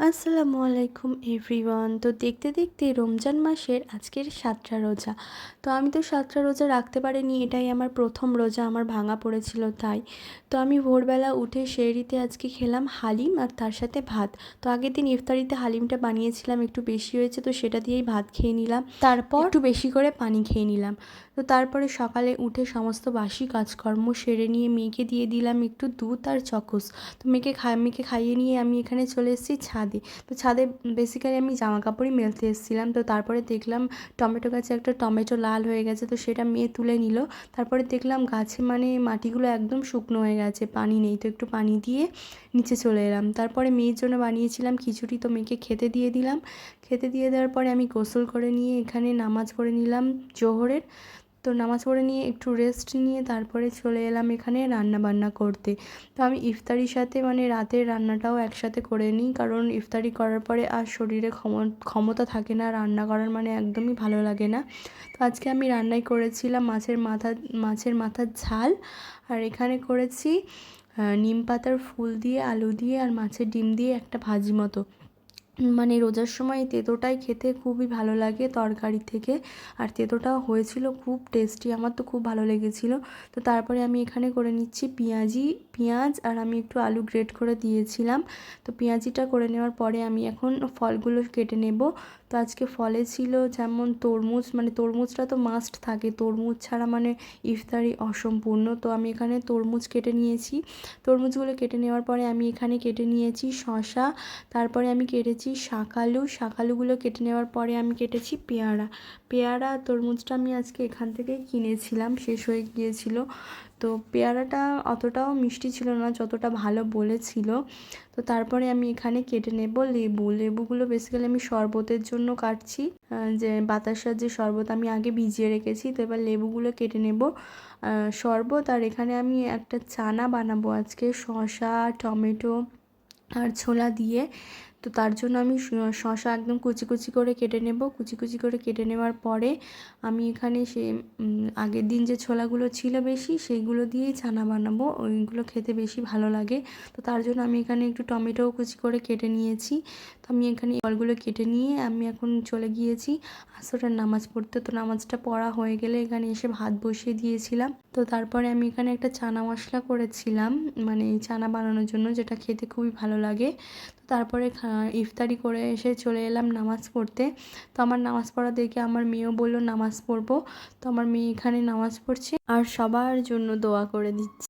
আসসালামু আলাইকুম এভরিওয়ান। তো দেখতে দেখতে রমজান মাসের আজকের 7টা রোজা। তো আমি তো 7টা রোজা রাখতে পারিনি, এটাই আমার প্রথম রোজা, আমার ভাঙা পড়েছিল তাই। তো আমি ভোরবেলা উঠে সেহরিতে আজকে খেলাম হালিম আর তার সাথে ভাত। তো আগের দিন ইফতারিতে হালিমটা বানিয়েছিলাম, একটু বেশি হয়েছে তো সেটা দিয়েই ভাত খেয়ে নিলাম, তারপর একটু বেশি করে পানি খেয়ে নিলাম। তো তারপরে সকালে উঠে সমস্ত বাসি কাজকর্ম সেরে নিয়ে মেয়েকে দিয়ে দিলাম একটু দুধ আর চকোস। তো মেয়েকে খাইয়ে নিয়ে আমি এখানে চলে এসেছি ছাদে। তো ছাদে বেসিক্যালি আমি জামা কাপড়ই মেলতে এসেছিলাম। তো তারপরে দেখলাম টমেটো গাছে একটা টমেটো লাল হয়ে গেছে, তো সেটা মেয়ে তুলে নিল। তারপরে দেখলাম গাছে মাটিগুলো একদম শুকনো হয়ে গেছে, পানি নেই, তো একটু পানি দিয়ে নিচে চলে এলাম। তারপরে মেয়ের জন্য বানিয়েছিলাম খিচুড়ি, তো মেয়েকে খেতে দিয়ে দিলাম। খেতে দিয়ে দেওয়ার পরে আমি গোসল করে নিয়ে এখানে নামাজ পড়ে নিলাম জোহরের। তো নামাজ পড়ে নিয়ে একটু রেস্ট নিয়ে তারপরে চলে এলাম এখানে রান্না বান্না করতে। তো আমি ইফতারির সাথে রাতের রান্নাটাও একসাথে করে নিই, কারণ ইফতারি করার পরে আর শরীরে ক্ষমতা থাকে না রান্না করার, একদমই ভালো লাগে না। তো আজকে আমি রান্নাই করেছিলাম মাছের মাথার ঝাল, আর এখানে করেছি নিম পাতার ফুল দিয়ে, আলু দিয়ে আর মাছের ডিম দিয়ে একটা ভাজি মতো। রোজার সময় তেঁতোটাই খেতে খুবই ভালো লাগে তরকারি থেকে, আর তেঁতোটাও হয়েছিল খুব টেস্টি, আমার তো খুব ভালো লেগেছিলো। তো তারপরে আমি এখানে করে নিচ্ছি পেঁয়াজ, আর আমি একটু আলু গ্রেট করে দিয়েছিলাম। তো পেঁয়াজিটা করে নেওয়ার পরে আমি এখন ফলগুলো কেটে নেব। তো আজকে ফলে ছিল যেমন তরমুজ, তরমুজটা তো মাস্ট থাকে, তরমুজ ছাড়া ইফতারি অসম্পূর্ণ। তো আমি এখানে তরমুজ কেটে নিয়েছি। তরমুজগুলো কেটে নেওয়ার পরে আমি এখানে কেটে নিয়েছি শসা, তারপরে আমি কেটেছি শাকালুগুলো কেটে নেওয়ার পরে আমি কেটেছি পেয়ারা। তরমুজটা আমি আজকে এখান থেকেই কিনেছিলাম, শেষ হয়ে গিয়েছিল। তো পেয়ারাটা অতটাও মিষ্টি ছিল না যতটা ভালো বলেছিল। তো তারপরে আমি এখানে কেটে নেব লেবুগুলো বেসিক্যালি আমি শরবতের জন্য কাটছি, যে বাতাসার যে শরবত আমি আগে ভিজিয়ে রেখেছি। তো এবার লেবুগুলো কেটে নেব শরবত। আর এখানে আমি একটা চানা বানাবো আজকে, শসা, টমেটো আর ছোলা দিয়ে। তো তার জন্য আমি শসা একদম কুচি কুচি করে কেটে নেব। কুচি কুচি করে কেটে নেওয়ার পরে আমি এখানে আগের দিন যে ছোলাগুলো ছিল বেশি, সেইগুলো দিয়েই চানা বানাবো, ওইগুলো খেতে বেশি ভালো লাগে। তো তার জন্য আমি এখানে একটু টমেটোও কুচি করে কেটে নিয়েছি। তো আমি এখানে ফলগুলো কেটে নিয়ে আমি এখন চলে গিয়েছি আসরের নামাজ পড়তে। তো নামাজটা পড়া হয়ে গেলে এখানে এসে ভাত বসিয়ে দিয়েছিলাম। তো তারপরে আমি এখানে একটা চানা মশলা করেছিলাম, চানা বানানোর জন্য, যেটা খেতে খুবই ভালো লাগে। তো তারপরে ইফতারি করে এসে চলে এলাম নামাজ পড়তে। তো আমার নামাজ পড়া দেখে আমার মেয়েও বললো নামাজ পড়বো। তো আমার মেয়ে এখানে নামাজ পড়ছে আর সবার জন্য দোয়া করে দিচ্ছে।